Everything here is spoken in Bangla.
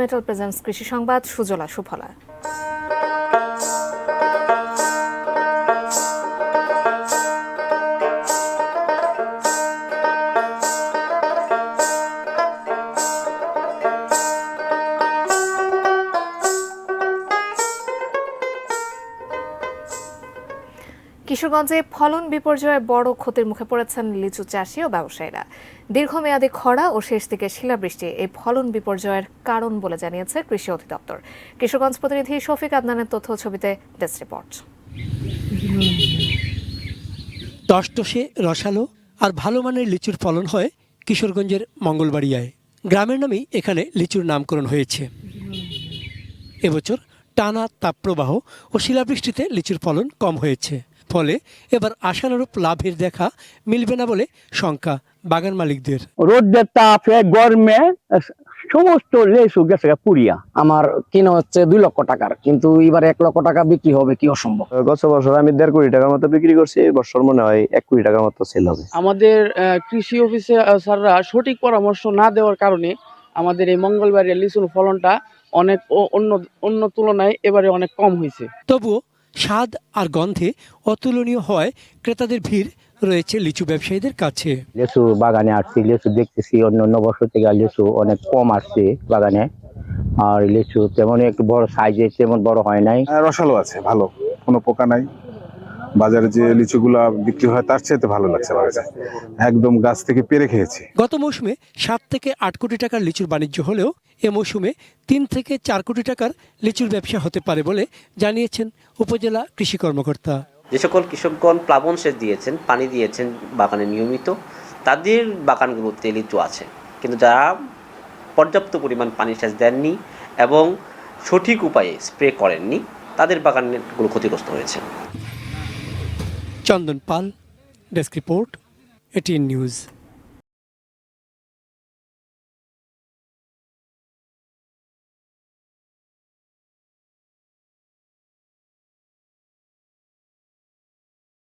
মেটাল প্রেজেন্স কৃষি সংবাদ সুজলা সুফলা। কিশোরগঞ্জে ফলন বিপর্যয়ে বড় ক্ষতির মুখে পড়েছেন লিচু চাষি ও ব্যবসায়ীরা। দীর্ঘমেয়াদী খরা ও শেষ দিকে শিলাবৃষ্টি এই ফলন বিপর্যয়ের কারণ বলে জানিয়েছে কৃষি অধিদপ্তর। কিশোরগঞ্জ প্রতিনিধি শফিক আদনানের তথ্য ছবিতে ডেস্ক রিপোর্ট। টসটসে রসালো আর ভালো মানের লিচুর ফলন হয় কিশোরগঞ্জের মঙ্গলবাড়িয়ায়। গ্রামের নামেই এখানে লিচুর নামকরণ হয়েছে। এবছর টানা তাপপ্রবাহ ও শিলাবৃষ্টিতে লিচুর ফলন কম হয়েছে, ফলে এবার আশানুরূপ লাভের দেখা মিলবে না বলে শঙ্কা বাগান মালিকদের। রোদের তাপে গরমে সমস্ত লেচু গেছে পুড়িয়া। আমার কিনা হচ্ছে 2 লক্ষ টাকার, কিন্তু এবার 1 লক্ষ টাকা বিক্রি হবে কি অসম্ভব। গত বছর আমি 1.5 কোটি টাকার মতো বিক্রি করছি, এই বছর মনে হয় 1 কোটি টাকার মতো সেল হবে। আমাদের কৃষি অফিসে স্যাররা সঠিক পরামর্শ না দেওয়ার কারণে আমাদের এই মঙ্গলবাড়িয়া লিচুর ফলনটা অনেক অন্য তুলনায় এবারে অনেক কম হয়েছে। তবুও স্বাদ আর গন্ধে অতুলনীয় হয় ক্রেতাদের ভিড় রয়েছে লিচু ব্যবসায়ীদের কাছে। লেচু বাগানে আসছি, লেচু দেখতেছি অন্য বছর থেকে লেচু অনেক কম আসছে বাগানে। আর লিচু তেমন একটু বড় সাইজে তেমন বড় হয় নাই। রসালো আছে, ভালো, কোনো পোকা নাই। বাজারে যে লিচুগুলা বিক্রি হয় তার চেয়ে ভালো লাগছে আমার কাছে, একদম গাছ থেকে পেরে খেয়েছি। গত মৌসুমে 7 থেকে 8 কোটি টাকার লিচুর বাণিজ্য হলেও এ মৌসুমে 3 থেকে 4 কোটি টাকার লিচুর ব্যবসা হতে পারে বলে জানিয়েছেন উপজেলা কৃষি কর্মকর্তা। যে সকল কৃষকগণ প্লাবন সেচ দিয়েছেন, পানি দিয়েছেন বাগানে নিয়মিত, তাদের বাগানগুলোতে লিচু আছে, কিন্তু যারা পর্যাপ্ত পরিমাণ পানি সেচ দেননি এবং সঠিক উপায়ে স্প্রে করেননি, তাদের বাগানগুলো ক্ষতিগ্রস্ত হয়েছে। চন্দন পাল, ডেস্ক রিপোর্ট, এটিএন নিউজ।